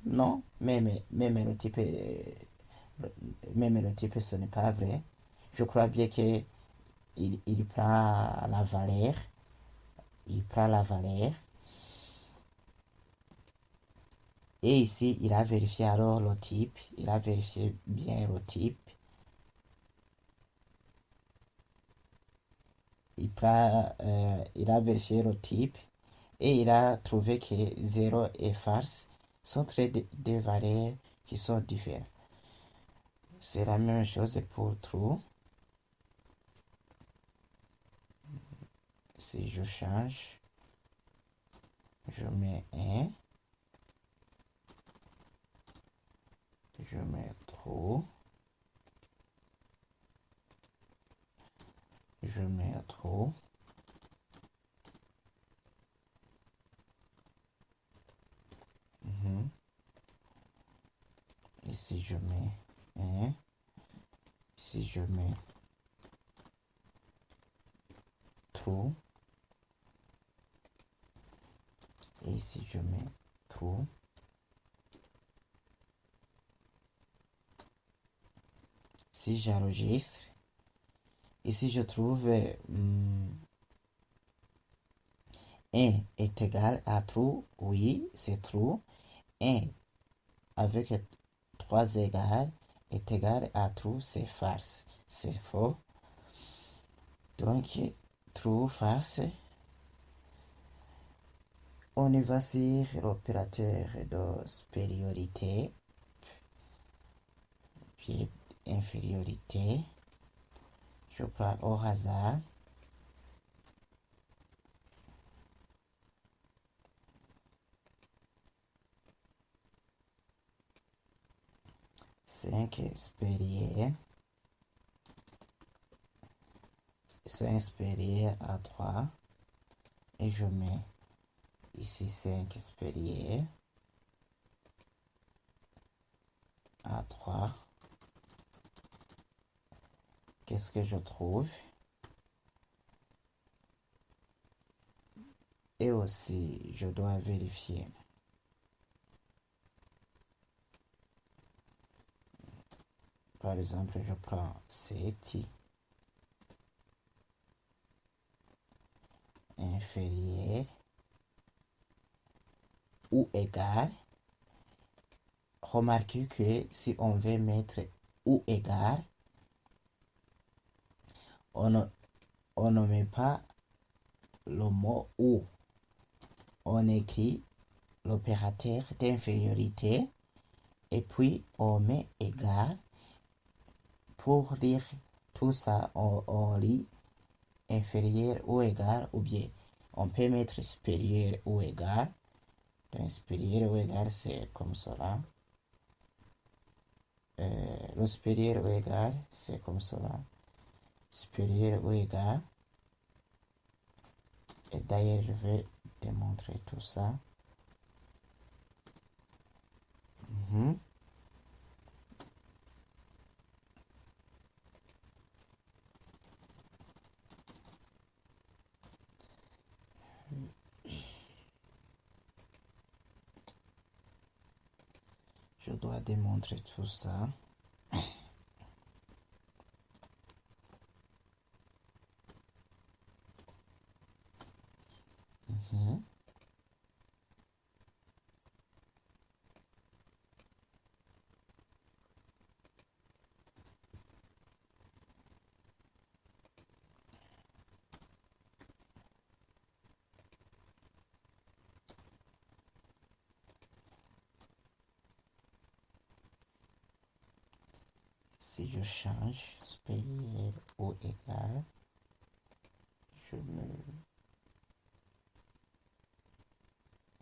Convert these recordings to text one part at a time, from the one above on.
Non, mais le type, même le type, ce n'est pas vrai. Je crois bien que il prend la valeur, il prend la valeur, et ici, il a vérifié alors le type, il a vérifié bien le type, il a vérifié le type, et il a trouvé que 0 et farce sont deux valeurs qui sont différentes. C'est la même chose pour true. Si je change, je mets 1, je mets true, je mets true. Mhm. Ici, je mets 1. Ici, je mets true. Et ici, je mets true. Si j'enregistre, ici, je trouve 1 est égal à true. Oui, c'est true. 1 avec 3 égales est égal à true, c'est farce. C'est faux. Donc, true, farce. On y va sur l'opérateur de supériorité, puis infériorité. Je prends au hasard. Cinq supérieur. 5 supérieur à 3. Et je mets ici 5 supérieur à 3. Qu'est-ce que je trouve? Et aussi, je dois vérifier. Par exemple, je prends 7 inférieur ou égal. Remarquez que si on veut mettre ou égal, on ne met pas le mot ou. On écrit l'opérateur d'infériorité et puis on met égal. Pour lire tout ça, on lit inférieur ou égal, ou bien on peut mettre supérieur ou égal. Donc supérieur ou égal, c'est comme cela. Le supérieur ou égal, c'est comme cela. Supérieur ou égal. Et d'ailleurs, je vais démontrer tout ça. Mhm. Je dois démontrer tout ça. Mhm. Si je change supérieur ou égal, je me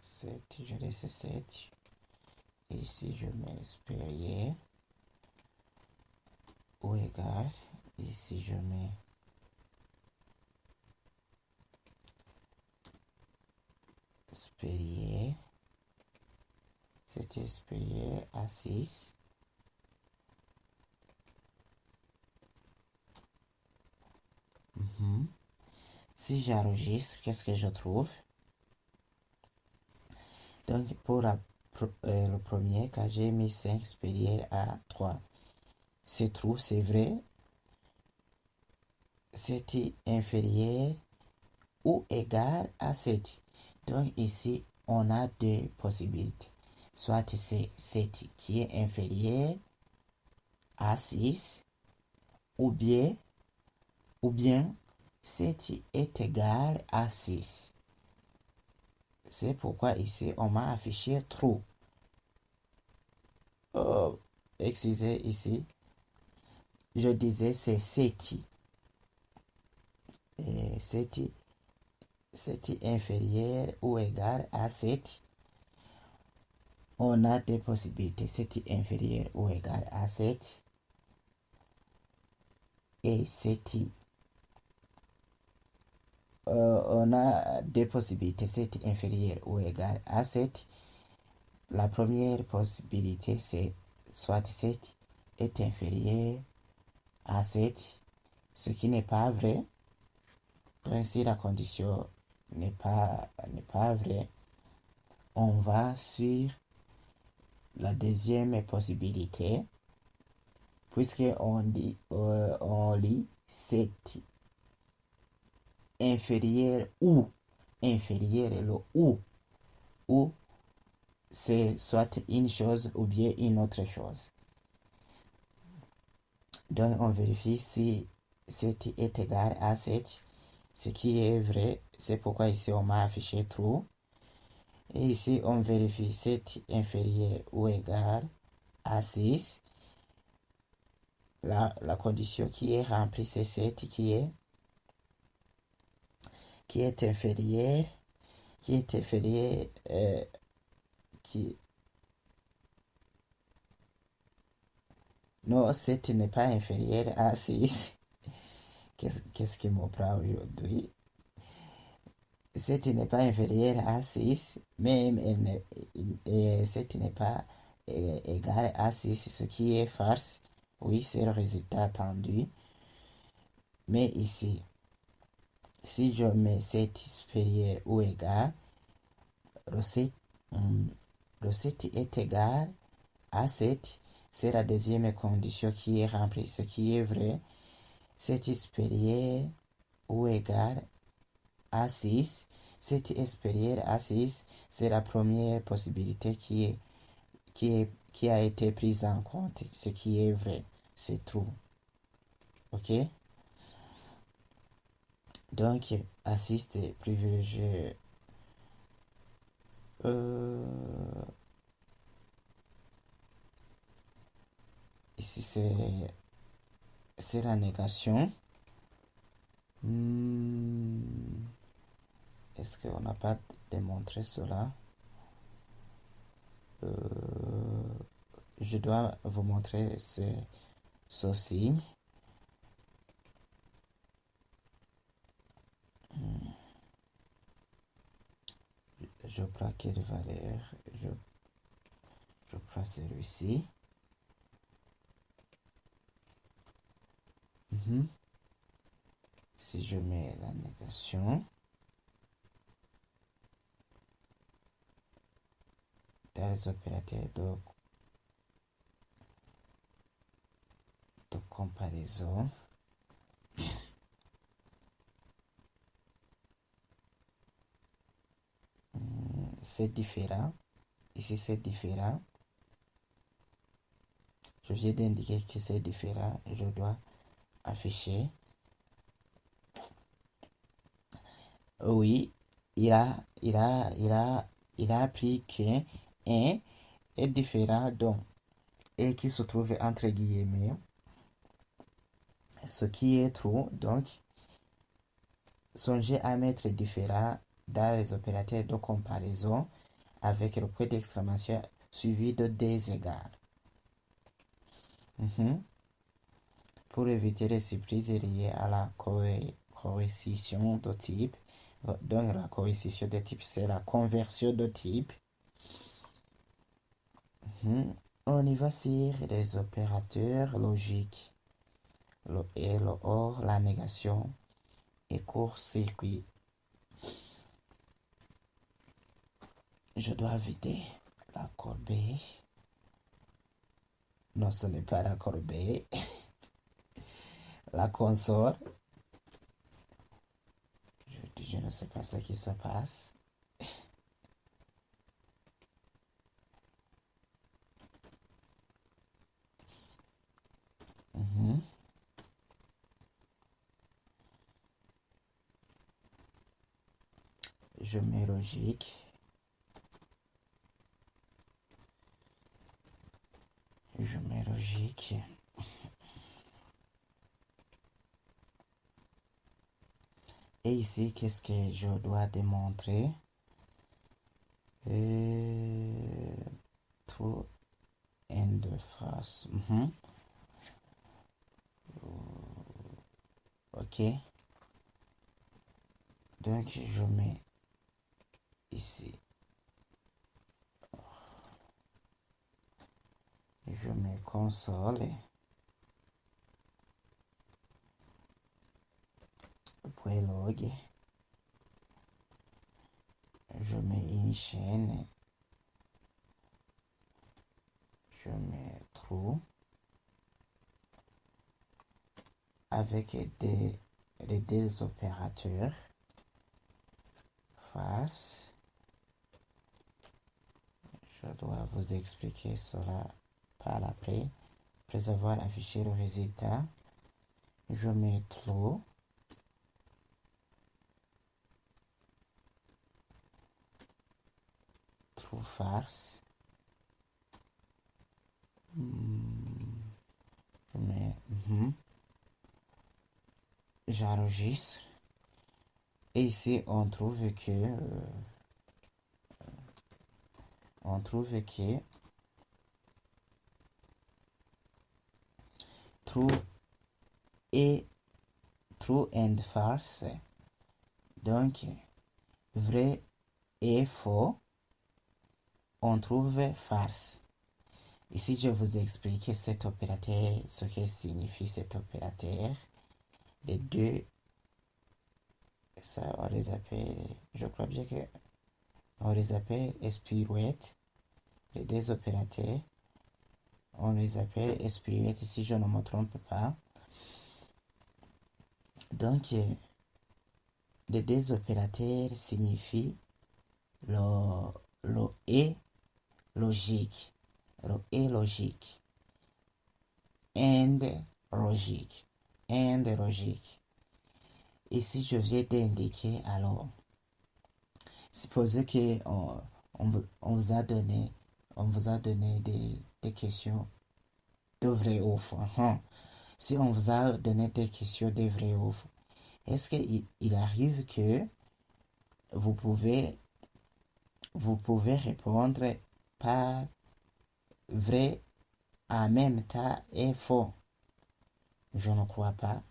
7, je laisse 7. Et ici, je mets supérieur ou égal. Ici, je mets supérieur. C'était supérieur à 6. Mhm. Si j'enregistre, qu'est-ce que je trouve? Donc, le premier, car j'ai mis 5 supérieur à 3. C'est true, c'est vrai. C'est inférieur ou égal à 7. Donc ici, on a deux possibilités. Soit c'est 7 qui est inférieur à 6, ou bien 7 est égal à 6. C'est pourquoi ici, on m'a affiché true. Oh, excusez ici. Je disais c'est 7. Et 7 inférieur ou égal à 7. On a deux possibilités. 7 inférieur ou égal à 7. Et 7. On a deux possibilités. 7 inférieur ou égal à 7. La première possibilité, c'est soit 7 est inférieur à 7, ce qui n'est pas vrai. Donc si la condition n'est pas vraie, on va sur la deuxième possibilité, puisque on lit 7 inférieur ou inférieur, et le ou c'est soit une chose ou bien une autre chose. Donc on vérifie si 7 est égal à 7, ce qui est vrai. C'est pourquoi ici on m'a affiché true. Et ici on vérifie 7 inférieur ou égal à 6. La condition qui est remplie, c'est 7 qui est inférieur, qui non, 7 n'est pas inférieur à 6. Qu'est-ce qui me prend aujourd'hui? 7 n'est pas inférieur à 6, même 7 n'est pas égal à 6, ce qui est farce. Oui, c'est le résultat attendu. Mais ici, si je mets 7 supérieur ou égal, le 7, le 7 est égal à 7. C'est la deuxième condition qui est remplie, ce qui est vrai. 7 est supérieur ou égal à 6. 7 est supérieur à 6. C'est la première possibilité qui a été prise en compte, ce qui est vrai. C'est true. OK? Donc, assiste privilégié. Ici, c'est la négation. Est-ce qu'on n'a pas démontré cela? Je dois vous montrer ce signe. Je prends quelle valeur? Je prends celui-ci. Si je mets la négation dans les opérateurs de comparaison, c'est différent. Ici, c'est différent. Je viens d'indiquer que c'est différent. Je dois afficher. Oui, il a appris que 1 est différent donc et qui se trouve entre guillemets, ce qui est true. Donc, songez à mettre différent dans les opérateurs de comparaison avec le point d'exclamation suivi de des égards. Pour éviter les surprises liées à la coercition de type. Donc la coercition de type, c'est la conversion de type. On y va sur les opérateurs logiques. Le et, le or, la négation et court-circuit. Je dois vider l'accord B. Non, ce n'est pas l'accord B. La console. Je ne sais pas ce qui se passe. Mhm. Je mets logique. Je mets logique. Et ici, qu'est-ce que je dois démontrer? True and false. Ok. Donc, je mets ici. Je mets console. Puis log. Je mets une chaîne. Je mets true. Avec les deux opérateurs. False. Je dois vous expliquer cela par après. Après avoir affiché le résultat, je mets true. True false. Je mets j'enregistre. Et ici, on trouve que true et true and false. Donc, vrai et faux, on trouve false. Ici, je vous explique cet opérateur, ce que signifie cet opérateur. Les deux, ça, on les appelle, je crois bien que on les appelle esprouettes. Les deux opérateurs, on les appelle esprouettes si je ne me trompe pas. Donc, les deux opérateurs signifient le et logique. Le et logique. And logique. And logique. Ici, je viens d'indiquer, alors, supposez que on vous a donné des questions de vrai ou faux. Si on vous a donné des questions de vrai ou faux, est-ce qu'il arrive que vous pouvez répondre par vrai en même temps et faux? Je ne crois pas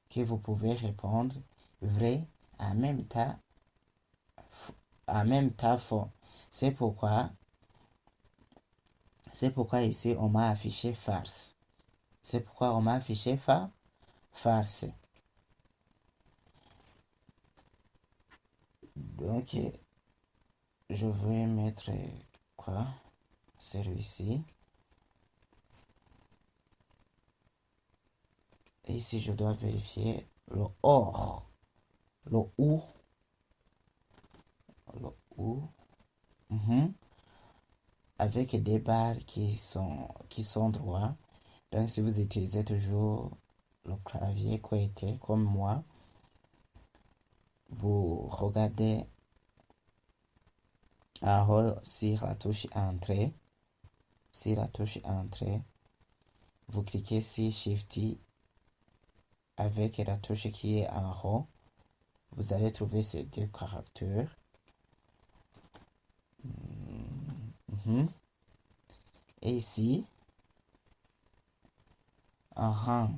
que vous pouvez répondre vrai en même temps faux. C'est pourquoi ici on m'a affiché farce. C'est pourquoi on m'a affiché farce. Donc, je vais mettre quoi? Celui-ci. Et ici, je dois vérifier le or. Le ou. Le ou. Avec des barres qui sont droits. Donc, si vous utilisez toujours le clavier QWERTY comme moi, vous regardez en haut sur la touche Entrée. Sur la touche Entrée, vous cliquez sur Shifty avec la touche qui est en haut. Vous allez trouver ces deux caractères. Et ici, en rang